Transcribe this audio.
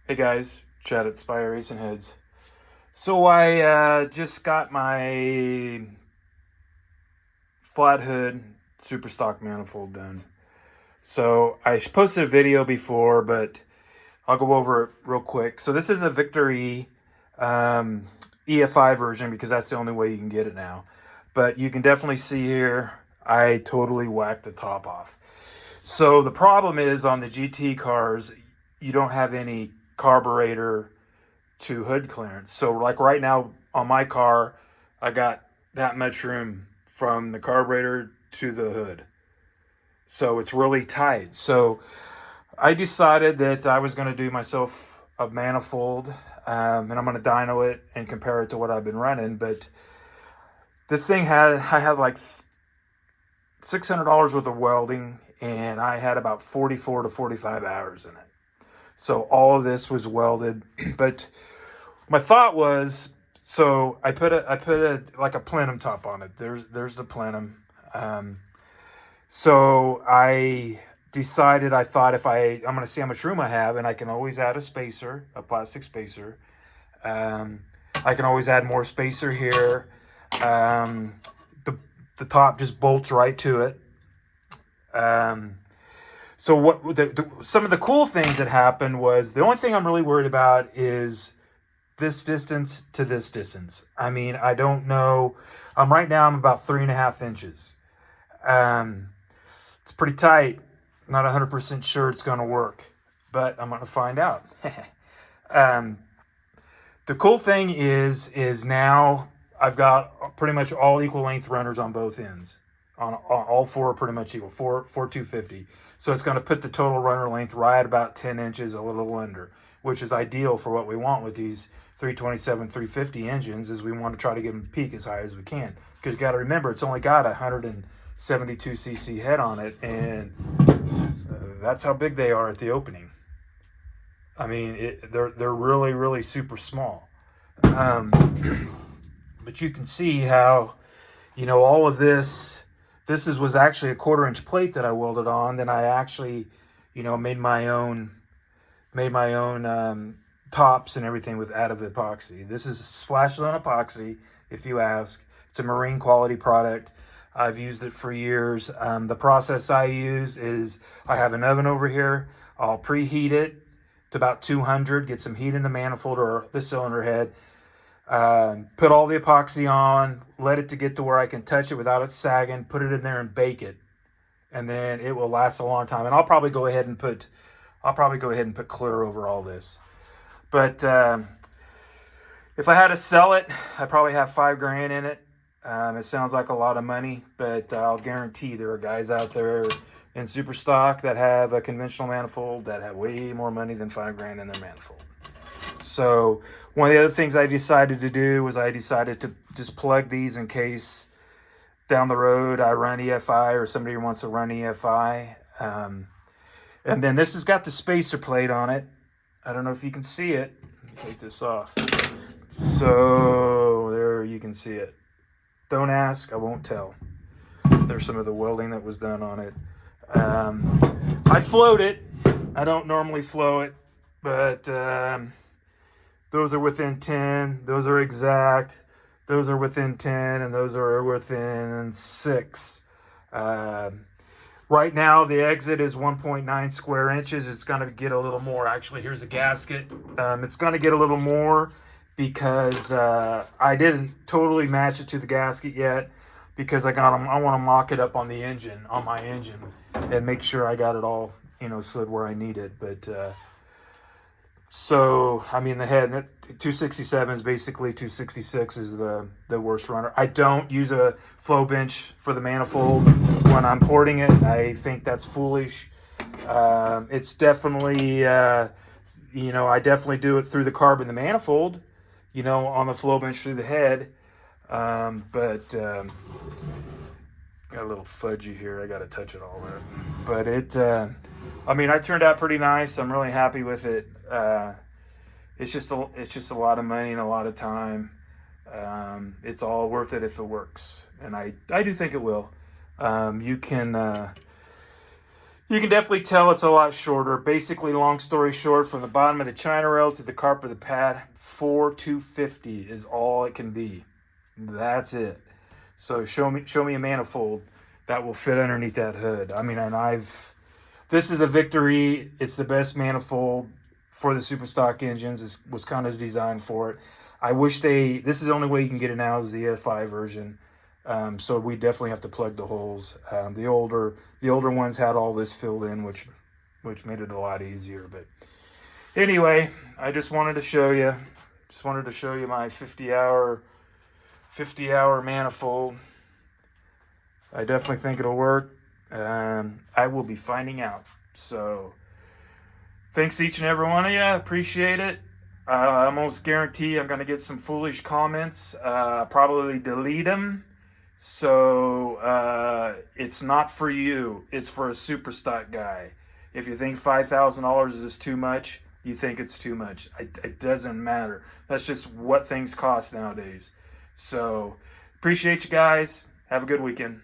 Hey guys, Chad at Spire Racing Heads. So I just got my flat hood super stock manifold done. So I posted a video before, but I'll go over it real quick. So this is a Victory um, EFI version because that's the only way you can get it now. But you can definitely see here, I totally whacked the top off. So the problem is on the GT cars, you don't have any carburetor to hood clearance. So like right now on my car, I got that much room from the carburetor to the hood. So it's really tight. So I decided that I was going to do myself a manifold, and I'm going to dyno it and compare it to what I've been running. But this thing I had like $600 worth of welding, and I had about 44 to 45 hours in it. So all of this was welded, but my thought was, so I put a like a plenum top on it. There's the plenum. So I decided, I thought, if I'm gonna see how much room I have, and I can always add a spacer, a plastic spacer. Um, I can always add more spacer here. Um, the the top just bolts right to it. Um, so some of the cool things that happened was, the only thing I'm really worried about is this distance to this distance. I mean, I don't know. Right now I'm about 3.5 inches. Um, it's pretty tight. Not 100% sure it's going to work, but I'm going to find out. um, the cool thing is now I've got pretty much all equal length runners on both ends. On all four are pretty much equal, four 250. So it's going to put the total runner length right about 10 inches, a little under, which is ideal for what we want with these 327, 350 engines. Is we want to try to get them peak as high as we can. Because you got to remember, it's only got a 172 cc head on it, and that's how big they are at the opening. I mean, they're really super small. Um, but you can see how, all of was actually a 1/4 inch plate that I welded on. Then I actually, made my own tops and everything with out of epoxy. This is Splash Zone epoxy, if you ask. It's a marine quality product. I've used it for years. The process I use is, I have an oven over here. I'll preheat it to about 200, get some heat in the manifold or the cylinder head. Put all the epoxy on, let it to get to where I can touch it without it sagging, put it in there and bake it. And then it will last a long time. And I'll probably go ahead and put clear over all this. But if I had to sell it, I'd probably have $5,000 in it. It sounds like a lot of money, but I'll guarantee there are guys out there in super stock that have a conventional manifold that have way more money than $5,000 in their manifold. So one of the other things I decided to do was, I decided to just plug these in case down the road I run EFI, or somebody wants to run EFI. And then this has got the spacer plate on it. I don't know if you can see it. Let me take this off. So there you can see it. Don't ask, I won't tell. There's some of the welding that was done on it. I float it. I don't normally flow it, but those are within 10. Those are exact. Those are within 10, and those are within 6. Right now, the exit is 1.9 square inches. It's going to get a little more. Actually, here's a gasket. It's going to get a little more because I didn't totally match it to the gasket yet, because I want to mock it up on the engine, on my engine, and make sure I got it all, slid where I need it. But so, I mean, the head 267 is basically 266 is the worst runner. I don't use a flow bench for the manifold when I'm porting it. I think that's foolish. It's definitely, I definitely do it through the carb in the manifold, on the flow bench through the head. But got a little fudgy here. I got to touch it all there. But I turned out pretty nice. I'm really happy with it. It's just a lot of money and a lot of time. It's all worth it if it works, and I do think it will. You can You can definitely tell it's a lot shorter. Basically, long story short, from the bottom of the China rail to the carp of the pad, 4,250 is all it can be. That's it. So show me a manifold that will fit underneath that hood. I mean, and this is a victory. It's the best manifold for the super stock engines. It was kind of designed for it. I wish this is the only way you can get it now, is the FI version. So we definitely have to plug the holes. The older ones had all this filled in, which made it a lot easier. But anyway, I just wanted to show you. Just wanted to show you my 50-hour manifold. I definitely think it'll work. I will be finding out. So thanks each and every one of you. Appreciate it. I almost guarantee I'm going to get some foolish comments. Probably delete them. So it's not for you. It's for a super stock guy. If you think $5,000 is too much, you think it's too much. It doesn't matter. That's just what things cost nowadays. So appreciate you guys. Have a good weekend.